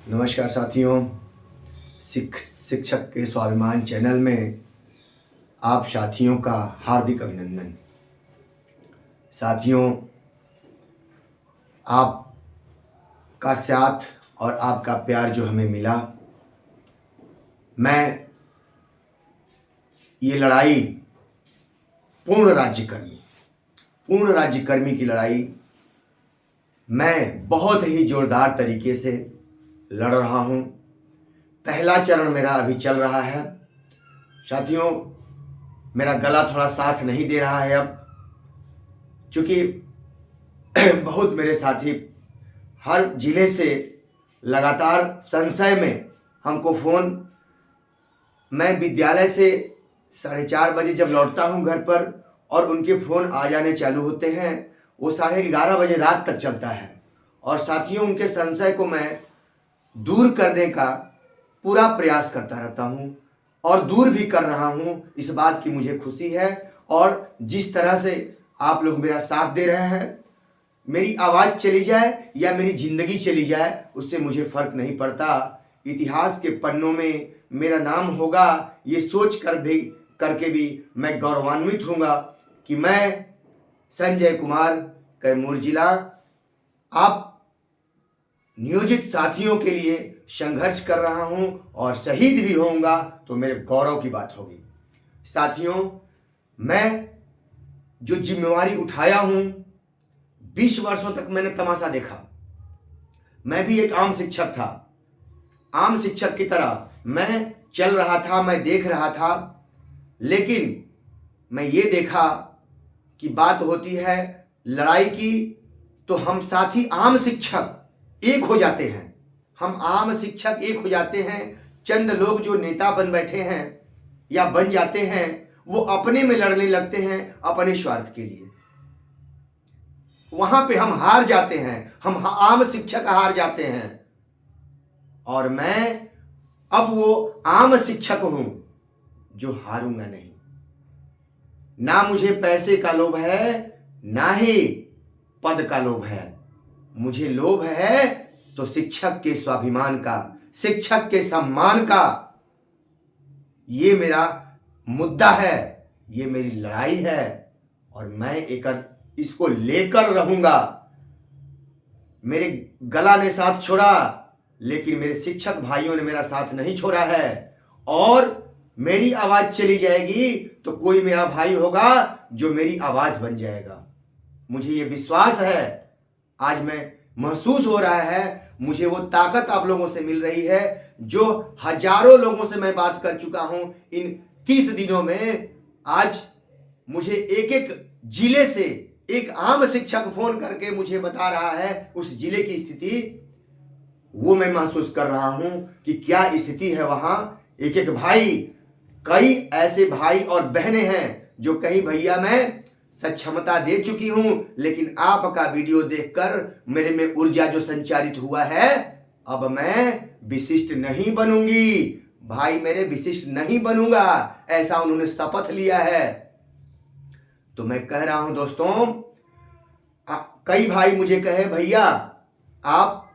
नमस्कार साथियों, शिक्षक के स्वाभिमान चैनल में आप साथियों का हार्दिक अभिनंदन। साथियों, आपका साथ और आपका प्यार जो हमें मिला, मैं ये लड़ाई पूर्ण राज्यकर्मी की लड़ाई मैं बहुत ही जोरदार तरीके से लड़ रहा हूँ। पहला चरण मेरा अभी चल रहा है। साथियों, मेरा गला थोड़ा साथ नहीं दे रहा है अब, क्योंकि बहुत मेरे साथी हर जिले से लगातार संशय में हमको फ़ोन, मैं विद्यालय से 4:30 बजे जब लौटता हूँ घर पर और उनके फ़ोन आ जाने चालू होते हैं, वो 11:30 बजे रात तक चलता है। और साथियों, उनके संशय को मैं दूर करने का पूरा प्रयास करता रहता हूँ और दूर भी कर रहा हूँ। इस बात की मुझे खुशी है। और जिस तरह से आप लोग मेरा साथ दे रहे हैं, मेरी आवाज़ चली जाए या मेरी ज़िंदगी चली जाए, उससे मुझे फ़र्क नहीं पड़ता। इतिहास के पन्नों में मेरा नाम होगा, ये सोच करके भी मैं गौरवान्वित हूँगा कि मैं संजय कुमार, कैमूर जिला, आप नियोजित साथियों के लिए संघर्ष कर रहा हूं और शहीद भी होऊंगा तो मेरे गौरव की बात होगी। साथियों, मैं जो जिम्मेवारी उठाया हूं, 20 वर्षों तक मैंने तमाशा देखा। मैं भी एक आम शिक्षक था। आम शिक्षक की तरह मैं चल रहा था, मैं देख रहा था। लेकिन मैं ये देखा कि बात होती है लड़ाई की, तो हम साथी आम शिक्षक एक हो जाते हैं। हम आम शिक्षक एक हो जाते हैं। चंद लोग जो नेता बन बैठे हैं या बन जाते हैं, वो अपने में लड़ने लगते हैं अपने स्वार्थ के लिए। वहां पे हम हार जाते हैं, हम आम शिक्षक हार जाते हैं। और मैं अब वो आम शिक्षक हूं जो हारूंगा नहीं। ना मुझे पैसे का लोभ है, ना ही पद का लोभ है। मुझे लोभ है तो शिक्षक के स्वाभिमान का, शिक्षक के सम्मान का। ये मेरा मुद्दा है, ये मेरी लड़ाई है और मैं इसको लेकर रहूंगा। मेरे गला ने साथ छोड़ा, लेकिन मेरे शिक्षक भाइयों ने मेरा साथ नहीं छोड़ा है। और मेरी आवाज चली जाएगी तो कोई मेरा भाई होगा जो मेरी आवाज बन जाएगा। मुझे ये विश्वास है। आज मैं महसूस हो रहा है, मुझे वो ताकत आप लोगों से मिल रही है जो हजारों लोगों से मैं बात कर चुका हूं इन 30 दिनों में। आज मुझे एक एक जिले से एक आम शिक्षक फोन करके मुझे बता रहा है उस जिले की स्थिति। वो मैं महसूस कर रहा हूं कि क्या स्थिति है वहां। एक एक भाई, कई ऐसे भाई और बहनें हैं जो कहीं भैया मैं सक्षमता दे चुकी हूं, लेकिन आपका वीडियो देखकर मेरे में ऊर्जा जो संचारित हुआ है, अब मैं विशिष्ट नहीं बनूंगी। भाई मेरे, विशिष्ट नहीं बनूंगा, ऐसा उन्होंने शपथ लिया है। तो मैं कह रहा हूं दोस्तों, कई भाई मुझे कहे भैया आप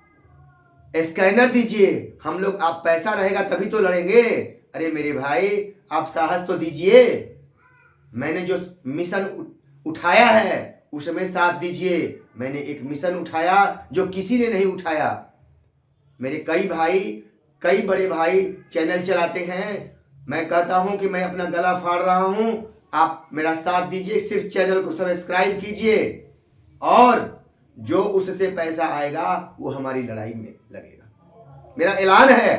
स्कैनर दीजिए, हम लोग, आप पैसा रहेगा तभी तो लड़ेंगे। अरे मेरे भाई, आप साहस तो दीजिए। मैंने जो मिशन उठाया है उसमें साथ दीजिए। मैंने एक मिशन उठाया जो किसी ने नहीं उठाया। मेरे कई भाई, कई बड़े भाई चैनल चलाते हैं। मैं कहता हूं कि मैं अपना गला फाड़ रहा हूं, आप मेरा साथ दीजिए, सिर्फ चैनल को सब्सक्राइब कीजिए और जो उससे पैसा आएगा वो हमारी लड़ाई में लगेगा। मेरा ऐलान है,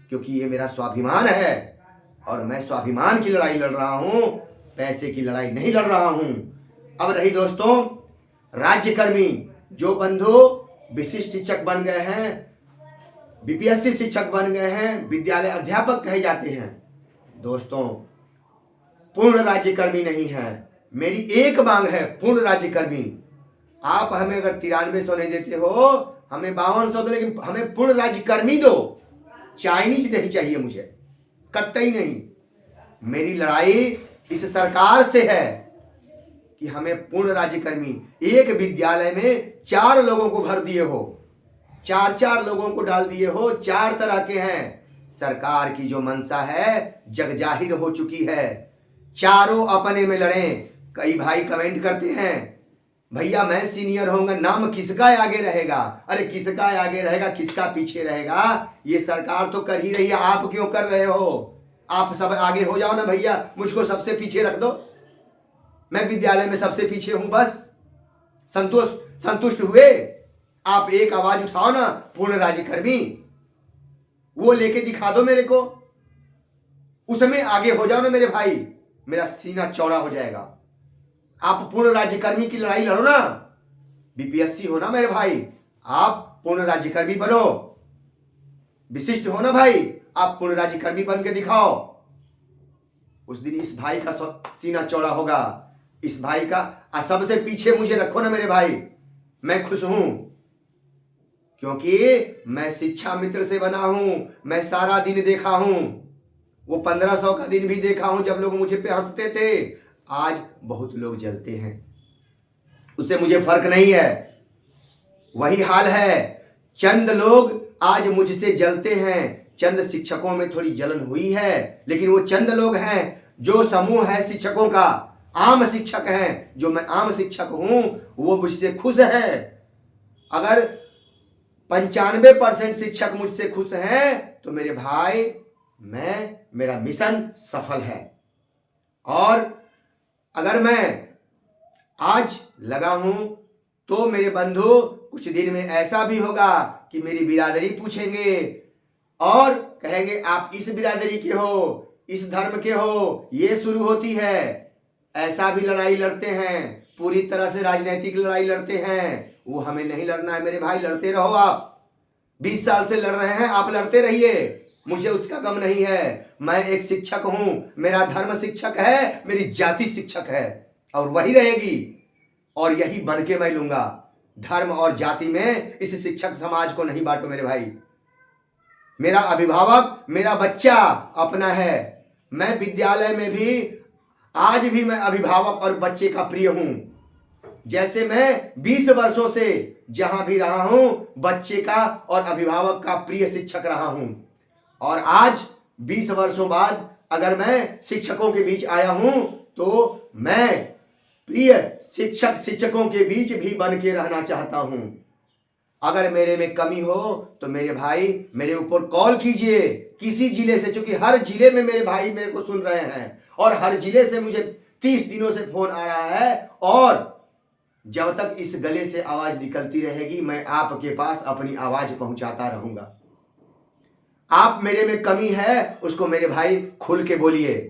क्योंकि ये मेरा स्वाभिमान है और मैं स्वाभिमान की लड़ाई लड़ रहा हूं, पैसे की लड़ाई नहीं लड़ रहा हूं। अब रही दोस्तों राज्यकर्मी, जो बंधु विशिष्ट शिक्षक बन गए हैं, बीपीएससी शिक्षक बन गए हैं, विद्यालय अध्यापक कहे जाते हैं, दोस्तों पूर्ण राज्यकर्मी नहीं है। मेरी एक मांग है, पूर्ण राज्यकर्मी। आप हमें अगर 9300 नहीं देते हो, हमें 5200 दो, लेकिन हमें पूर्ण राज्यकर्मी दो। चाइनीज नहीं चाहिए मुझे, कतई नहीं। मेरी लड़ाई इस सरकार से है कि हमें पूर्ण राज्यकर्मी, एक विद्यालय में 4 लोगों को भर दिए हो, चार चार लोगों को डाल दिए हो, 4 तरह के हैं। सरकार की जो मंशा है जग जाहिर हो चुकी है। चारों अपने में लड़ें। कई भाई कमेंट करते हैं, भैया मैं सीनियर होऊंगा, नाम किसका आगे रहेगा? अरे किसका आगे रहेगा, किसका पीछे रहेगा? ये सरकार तो कर ही रही है, आप क्यों कर रहे हो? आप सब आगे हो जाओ ना भैया, मुझको सबसे पीछे रख दो, मैं विद्यालय में सबसे पीछे हूं, बस संतुष्ट हुए? आप एक आवाज उठाओ ना, पूर्ण राज्यकर्मी, वो लेके दिखा दो मेरे को, उसमें आगे हो जाओ ना मेरे भाई, मेरा सीना चौड़ा हो जाएगा। आप पूर्ण राज्यकर्मी की लड़ाई लड़ो ना, बीपीएससी हो ना मेरे भाई, आप पूर्ण राज्यकर्मी बनो। विशिष्ट हो ना भाई, आप पूर्ण राज्यकर्मी बन के दिखाओ। उस दिन इस भाई का सीना चौड़ा होगा, इस भाई का। सबसे पीछे मुझे रखो ना मेरे भाई, मैं खुश हूं, क्योंकि मैं शिक्षा मित्र से बना हूं। मैं सारा दिन देखा हूं, वो 1500 का दिन भी देखा हूं जब लोग मुझे पे हंसते थे। आज बहुत लोग जलते हैं, उससे मुझे फर्क नहीं है। वही हाल है, चंद लोग आज मुझसे जलते हैं। चंद शिक्षकों में थोड़ी जलन हुई है, लेकिन वो चंद लोग हैं, जो समूह है शिक्षकों का, आम शिक्षक हैं, जो मैं आम शिक्षक हूं, वो मुझसे खुश है। अगर 95% शिक्षक मुझसे खुश हैं तो मेरे भाई, मेरा मिशन सफल है। और अगर मैं आज लगा हूं तो मेरे बंधु, कुछ दिन में ऐसा भी होगा कि मेरी बिरादरी पूछेंगे और कहेंगे आप इस बिरादरी के हो, इस धर्म के हो, ये शुरू होती है। ऐसा भी लड़ाई लड़ते हैं, पूरी तरह से राजनीतिक लड़ाई लड़ते हैं। वो हमें नहीं लड़ना है मेरे भाई, लड़ते रहो आप। 20 साल से लड़ रहे हैं, आप लड़ते रहिए, मुझे उसका गम नहीं है। मैं एक शिक्षक हूं, मेरा धर्म शिक्षक है, मेरी जाति शिक्षक है, और वही रहेगी, और यही बन के मैं लूंगा। धर्म और जाति में इस शिक्षक समाज को नहीं बांटो मेरे भाई। मेरा अभिभावक, मेरा बच्चा अपना है। मैं विद्यालय में भी, आज भी मैं अभिभावक और बच्चे का प्रिय हूं। जैसे मैं 20 वर्षों से जहां भी रहा हूं, बच्चे का और अभिभावक का प्रिय शिक्षक रहा हूं। और आज 20 वर्षों बाद अगर मैं शिक्षकों के बीच आया हूं, तो मैं प्रिय शिक्षकों के बीच भी बन के रहना चाहता हूं। अगर मेरे में कमी हो तो मेरे भाई मेरे ऊपर कॉल कीजिए, किसी जिले से, क्योंकि हर जिले में मेरे भाई मेरे को सुन रहे हैं, और हर जिले से मुझे 30 दिनों से फोन आ रहा है। और जब तक इस गले से आवाज निकलती रहेगी, मैं आपके पास अपनी आवाज पहुंचाता रहूंगा। आप मेरे में कमी है, उसको मेरे भाई खुल के बोलिए।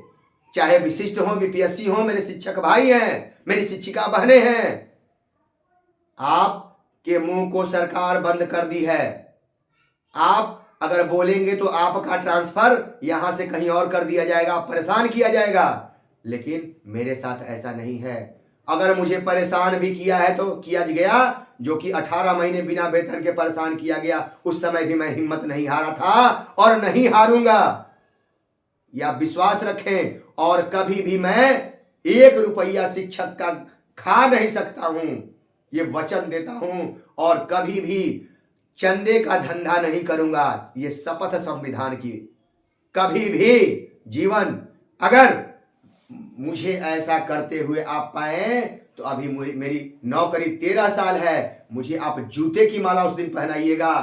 चाहे विशिष्ट हो, बीपीएससी हो, मेरे शिक्षक भाई हैं, मेरी शिक्षिका बहनें हैं। आपके मुंह को सरकार बंद कर दी है। आप अगर बोलेंगे तो आपका ट्रांसफर यहां से कहीं और कर दिया जाएगा, परेशान किया जाएगा। लेकिन मेरे साथ ऐसा नहीं है। अगर मुझे परेशान भी किया है तो किया गया, जो कि 18 महीने बिना वेतन के परेशान किया गया, उस समय भी मैं हिम्मत नहीं हारा था और नहीं हारूंगा। या विश्वास रखें, और कभी भी मैं 1 रुपया शिक्षक का खा नहीं सकता हूं, ये वचन देता हूं। और कभी भी चंदे का धंधा नहीं करूंगा, ये शपथ संविधान की। कभी भी जीवन, अगर मुझे ऐसा करते हुए आप पाए तो अभी मेरी नौकरी 13 साल है, मुझे आप जूते की माला उस दिन पहनाइएगा।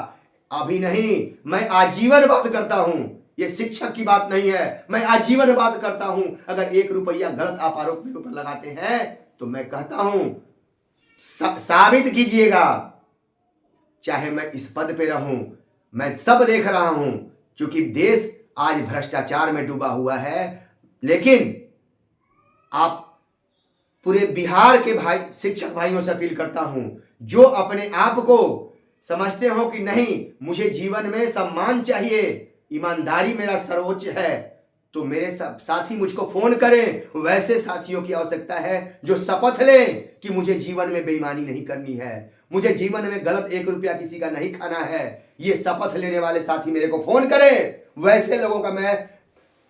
अभी नहीं, मैं आजीवन बात करता हूं, ये शिक्षक की बात नहीं है, मैं आजीवन बात करता हूं। अगर 1 रुपया गलत आप आरोप मेरे ऊपर लगाते हैं तो मैं कहता हूं साबित कीजिएगा। चाहे मैं इस पद पे रहूं, मैं सब देख रहा हूं, क्योंकि देश आज भ्रष्टाचार में डूबा हुआ है। लेकिन आप पूरे बिहार के भाई शिक्षक भाइयों से अपील करता हूं, जो अपने आप को समझते हो कि नहीं, मुझे जीवन में सम्मान चाहिए, ईमानदारी मेरा सर्वोच्च है, तो मेरे साथी मुझको फोन करें। वैसे साथियों की आवश्यकता है जो शपथ लें कि मुझे जीवन में बेईमानी नहीं करनी है, मुझे जीवन में गलत 1 रुपया किसी का नहीं खाना है। ये शपथ लेने वाले साथी मेरे को फोन करें। वैसे लोगों का मैं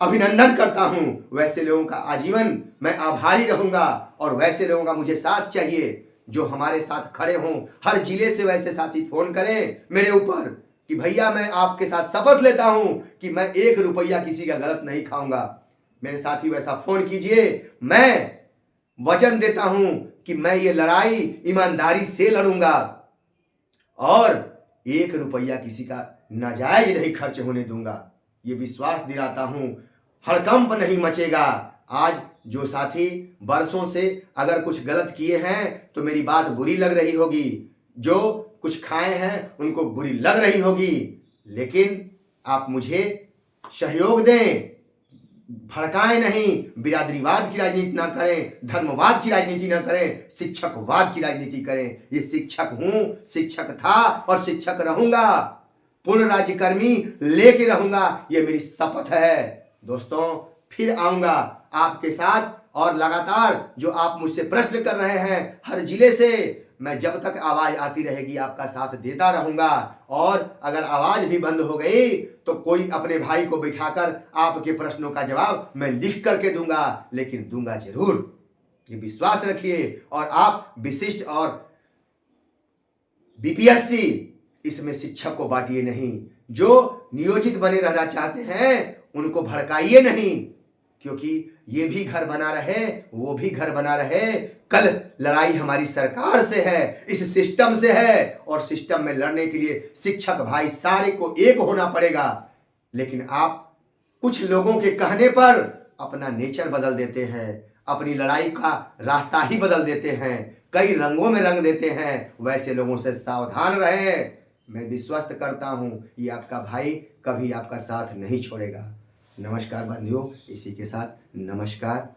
अभिनंदन करता हूं, वैसे लोगों का आजीवन मैं आभारी रहूंगा, और वैसे लोगों का मुझे साथ चाहिए जो हमारे साथ खड़े हों, हर जिले से वैसे साथी फोन करें मेरे ऊपर कि भैया मैं आपके साथ शपथ लेता हूं कि मैं 1 रुपया किसी का गलत नहीं खाऊंगा। मेरे साथी वैसा फोन कीजिए, मैं वचन देता हूं कि मैं ये लड़ाई ईमानदारी से लड़ूंगा और 1 रुपया किसी का नाजायज नहीं खर्च होने दूंगा। ये विश्वास दिलाता हूं, हड़कंप नहीं मचेगा। आज जो साथी वर्षों से अगर कुछ गलत किए हैं तो मेरी बात बुरी लग रही होगी, जो कुछ खाए हैं उनको बुरी लग रही होगी, लेकिन आप मुझे सहयोग दें, भड़काएं नहीं, बिरादरीवाद की राजनीति ना करें, धर्मवाद की राजनीति ना करें, शिक्षकवाद की राजनीति करें। ये शिक्षक हूं, शिक्षक था और शिक्षक रहूंगा, पूर्ण राज्यकर्मी लेके रहूंगा, ये मेरी शपथ है। दोस्तों फिर आऊंगा आपके साथ और लगातार जो आप मुझसे प्रश्न कर रहे हैं हर जिले से, मैं जब तक आवाज आती रहेगी आपका साथ देता रहूंगा। और अगर आवाज भी बंद हो गई तो कोई अपने भाई को बिठाकर आपके प्रश्नों का जवाब मैं लिख करके दूंगा, लेकिन दूंगा जरूर, ये विश्वास रखिए। और आप विशिष्ट और बीपीएससी इसमें शिक्षक को बांटिए नहीं, जो नियोजित बने रहना चाहते हैं उनको भड़काइए नहीं, क्योंकि ये भी घर बना रहे, वो भी घर बना रहे। कल लड़ाई हमारी सरकार से है, इस सिस्टम से है, और सिस्टम में लड़ने के लिए शिक्षक भाई सारे को एक होना पड़ेगा। लेकिन आप कुछ लोगों के कहने पर अपना नेचर बदल देते हैं, अपनी लड़ाई का रास्ता ही बदल देते हैं, कई रंगों में रंग देते हैं। वैसे लोगों से सावधान रहें। मैं विश्वस्त करता हूं ये आपका भाई कभी आपका साथ नहीं छोड़ेगा। नमस्कार बंधुओं, इसी के साथ नमस्कार।